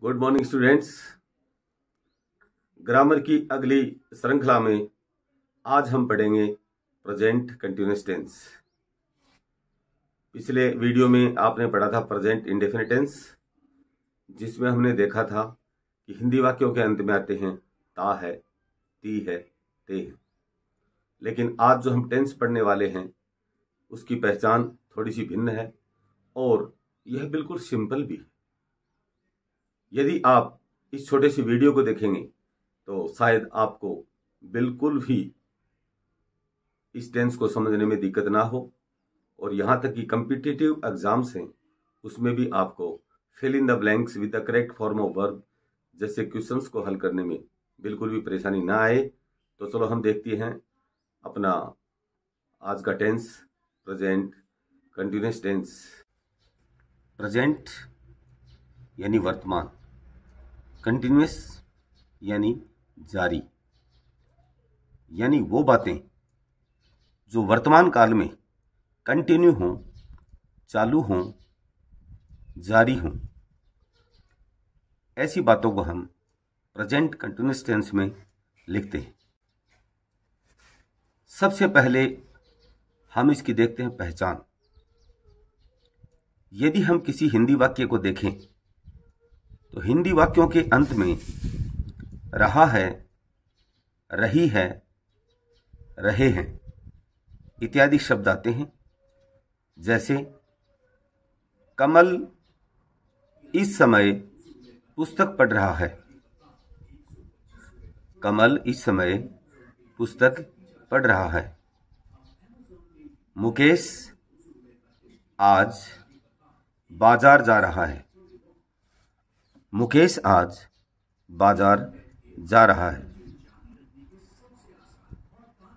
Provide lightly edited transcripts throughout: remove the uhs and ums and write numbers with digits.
Good morning students. Grammar की अगली श्रृंखला में आज हम पढ़ेंगे प्रेजेंट कंटिन्यूअस टेंस। पिछले वीडियो में आपने पढ़ा था प्रेजेंट इंडेफिनिट टेंस, जिसमें हमने देखा था कि हिंदी वाक्यों के अंत में आते हैं ता है, ती है, ते है। लेकिन आज जो हम टेंस पढ़ने वाले हैं उसकी पहचान थोड़ी सी भिन्न है और यह बिल्कुल सिंपल भी है। यदि आप इस छोटे से वीडियो को देखेंगे तो शायद आपको बिल्कुल भी इस टेंस को समझने में दिक्कत ना हो, और यहाँ तक कि कम्पिटिटिव एग्जाम्स हैं उसमें भी आपको fill in the blanks with the correct form of verb जैसे क्वेश्चंस को हल करने में बिल्कुल भी परेशानी ना आए। तो चलो हम देखते हैं अपना आज का tense, present continuous tense. Present यानी वर्तमान, कंटिन्यूअस यानी जारी, यानी वो बातें जो वर्तमान काल में कंटिन्यू हों, चालू हों, जारी हों, ऐसी बातों को हम प्रेजेंट कंटिन्यूअस टेंस में लिखते हैं। सबसे पहले हम इसकी देखते हैं पहचान। यदि हम किसी हिंदी वाक्य को देखें तो हिंदी वाक्यों के अंत में रहा है, रही है, रहे हैं इत्यादि शब्द आते हैं। जैसे कमल इस समय पुस्तक पढ़ रहा है। कमल इस समय पुस्तक पढ़ रहा है। मुकेश आज बाजार जा रहा है। मुकेश आज बाजार जा रहा है।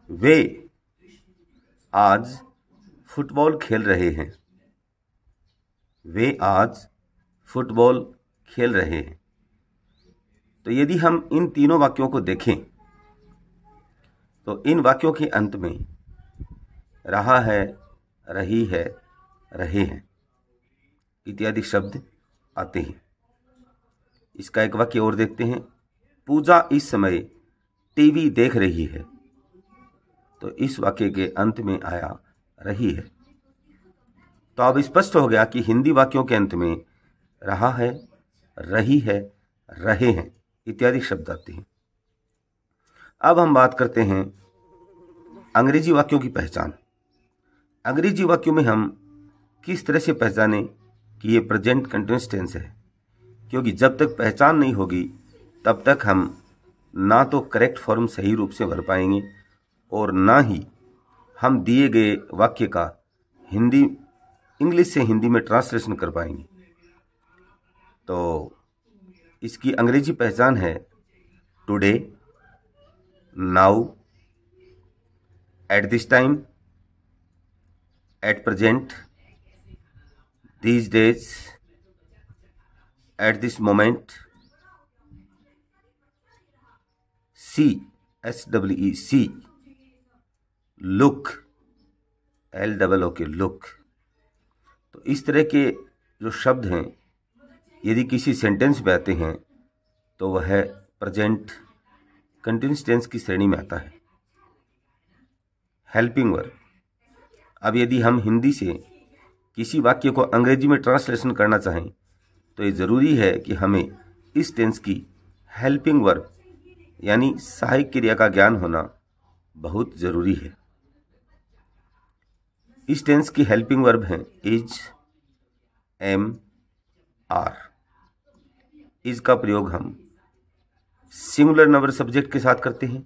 वे आज फुटबॉल खेल रहे हैं। वे आज फुटबॉल खेल रहे हैं। तो यदि हम इन तीनों वाक्यों को देखें तो इन वाक्यों के अंत में रहा है, रही है, रहे हैं इत्यादि शब्द आते हैं। इसका एक वाक्य और देखते हैं। पूजा इस समय टीवी देख रही है। तो इस वाक्य के अंत में आया रही है। तो अब स्पष्ट हो गया कि हिंदी वाक्यों के अंत में रहा है, रही है, रहे हैं इत्यादि शब्द आते हैं। अब हम बात करते हैं अंग्रेजी वाक्यों की पहचान। अंग्रेजी वाक्यों में हम किस तरह से पहचानें कि ये प्रेजेंट कंटिन्यूअस टेंस है, क्योंकि जब तक पहचान नहीं होगी तब तक हम ना तो करेक्ट फॉर्म सही रूप से भर पाएंगे और ना ही हम दिए गए वाक्य का इंग्लिश से हिंदी में ट्रांसलेशन कर पाएंगे। तो इसकी अंग्रेजी पहचान है today, now, eight this time, at present, these days, at this moment, see, see, look, look, look। तो इस तरह के जो शब्द हैं यदि किसी सेंटेंस में आते हैं तो वह प्रेजेंट कंटिन्यूअस टेंस की श्रेणी में आता है। Helping verb. अब यदि हम हिंदी से किसी वाक्य को अंग्रेजी में ट्रांसलेशन करना चाहें तो ये ज़रूरी है कि हमें इस टेंस की हेल्पिंग वर्ब यानी सहायक क्रिया का ज्ञान होना बहुत ज़रूरी है। इस टेंस की हेल्पिंग वर्ब हैं इज, एम, आर। इज का प्रयोग हम सिंगुलर नंबर सब्जेक्ट के साथ करते हैं।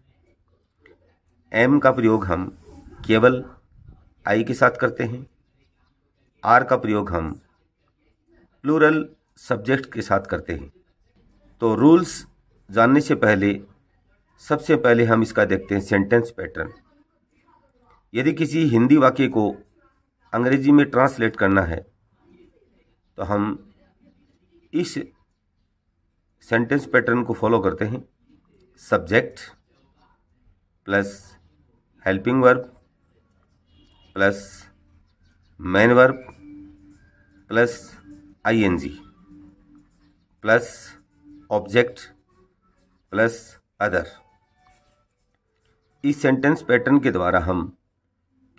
एम का प्रयोग हम केवल आई के साथ करते हैं। आर का प्रयोग हम प्लूरल सब्जेक्ट के साथ करते हैं। तो रूल्स जानने से पहले सबसे पहले हम इसका देखते हैं सेंटेंस पैटर्न। यदि किसी हिंदी वाक्य को अंग्रेजी में ट्रांसलेट करना है तो हम इस सेंटेंस पैटर्न को फॉलो करते हैं। Subject plus helping verb plus main verb plus ING plus object plus other. इस सेंटेंस पैटर्न के द्वारा हम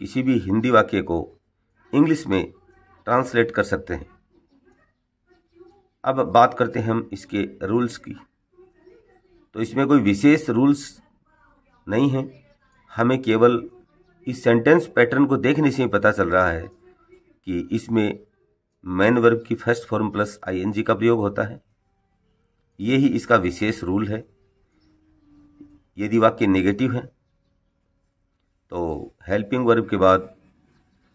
किसी भी हिंदी वाक्य को इंग्लिश में ट्रांसलेट कर सकते हैं। अब बात करते हैं हम इसके रूल्स की। तो इसमें कोई विशेष रूल्स नहीं है, हमें केवल इस सेंटेंस पैटर्न को देखने से ही पता चल रहा है कि इसमें मेन वर्ब की फर्स्ट फॉर्म प्लस आईएनजी का प्रयोग होता है। ये ही इसका विशेष रूल है। यदि वाक्य नेगेटिव है तो हेल्पिंग वर्ब के बाद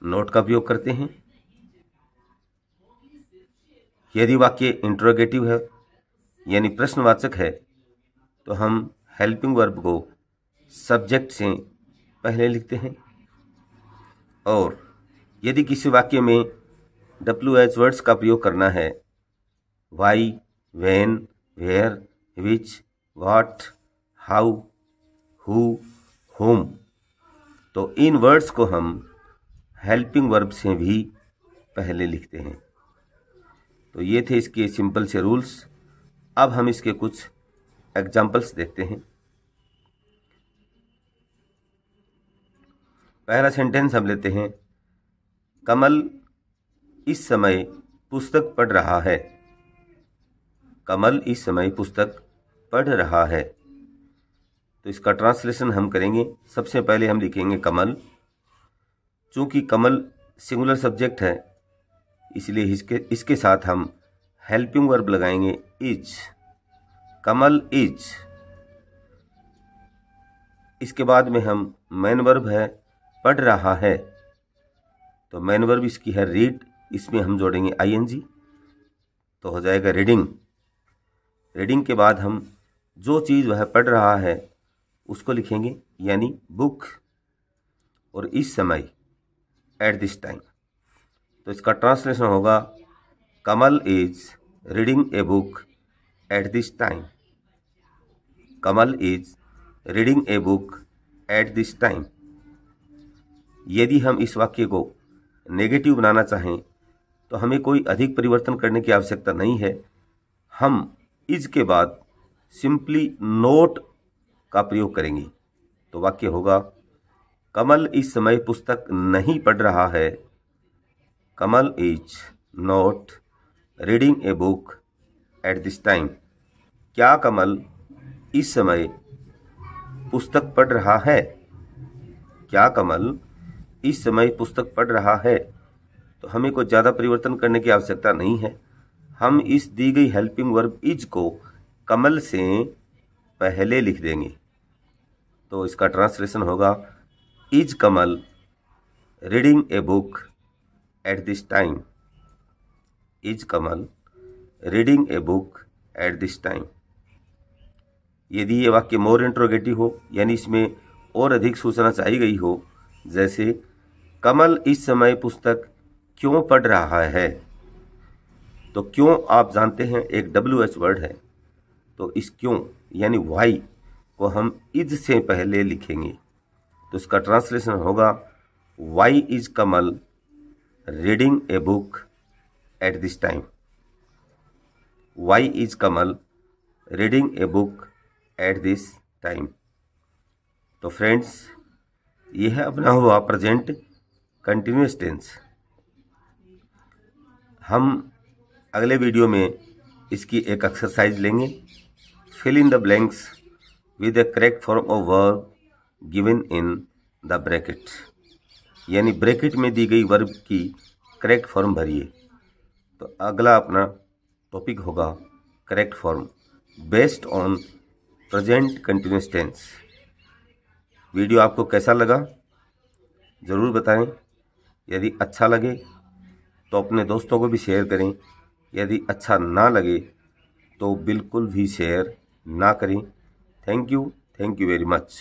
नॉट का प्रयोग करते हैं। यदि वाक्य इंट्रोगेटिव है यानी प्रश्नवाचक है तो हम हेल्पिंग वर्ब को सब्जेक्ट से पहले लिखते हैं। और यदि किसी वाक्य में WH वर्ड्स का प्रयोग करना है, why, when, where, which, what, how, who, whom, तो इन वर्ड्स को हम हेल्पिंग वर्ब से भी पहले लिखते हैं। तो ये थे इसके सिंपल से रूल्स। अब हम इसके कुछ एग्जाम्पल्स देखते हैं। पहला सेंटेंस हम लेते हैं, कमल इस समय पुस्तक पढ़ रहा है। कमल इस समय पुस्तक पढ़ रहा है। तो इसका ट्रांसलेशन हम करेंगे। सबसे पहले हम लिखेंगे कमल। चूंकि कमल सिंगुलर सब्जेक्ट है इसलिए इसके साथ हम हेल्पिंग वर्ब लगाएंगे इज। Kamal is. इसके बाद में हम मेन वर्ब है पढ़ रहा है, तो मेन वर्ब इसकी है रीड, इसमें हम जोड़ेंगे आईएनजी तो हो जाएगा रीडिंग। रीडिंग के बाद हम जो चीज़ वह पढ़ रहा है उसको लिखेंगे यानी बुक। और इस समय एट दिस टाइम, तो इसका ट्रांसलेशन होगा Kamal is reading a book at this time. Kamal is reading a book at this time. यदि हम इस वाक्य को नेगेटिव बनाना चाहें तो हमें कोई अधिक परिवर्तन करने की आवश्यकता नहीं है। हम इज के बाद सिंपली नोट का प्रयोग करेंगे तो वाक्य होगा कमल इस समय पुस्तक नहीं पढ़ रहा है। Kamal is not reading a book at this time. क्या कमल इस समय पुस्तक पढ़ रहा है? क्या कमल इस समय पुस्तक पढ़ रहा है? तो हमें कोई ज़्यादा परिवर्तन करने की आवश्यकता नहीं है। हम इस दी गई हेल्पिंग वर्ब इज को कमल से पहले लिख देंगे तो इसका ट्रांसलेशन होगा is Kamal reading a book at this time. Is Kamal reading a book at this time. यदि ये वाक्य मोर इंट्रोगेटिव हो यानी इसमें और अधिक सूचना चाहिए गई हो, जैसे कमल इस समय पुस्तक क्यों पढ़ रहा है, तो क्यों आप जानते हैं एक WH वर्ड है, तो इस क्यों यानी वाई को हम इज से पहले लिखेंगे तो इसका ट्रांसलेशन होगा why is Kamal reading a book at this time. Why is Kamal reading a book at this time. तो फ्रेंड्स, ये है अपना हुआ प्रेजेंट कंटिन्यूअस टेंस। हम अगले वीडियो में इसकी एक एक्सरसाइज लेंगे, fill in the blanks with the correct form of verb given in the bracket, यानी ब्रैकेट में दी गई वर्ब की करेक्ट फॉर्म भरिए। तो अगला अपना टॉपिक होगा correct form based on present continuous tense. Video आपको कैसा लगा ज़रूर बताएं। यदि अच्छा लगे तो अपने दोस्तों को भी शेयर करें, यदि अच्छा ना लगे तो बिल्कुल भी शेयर ना करें। Thank you very much.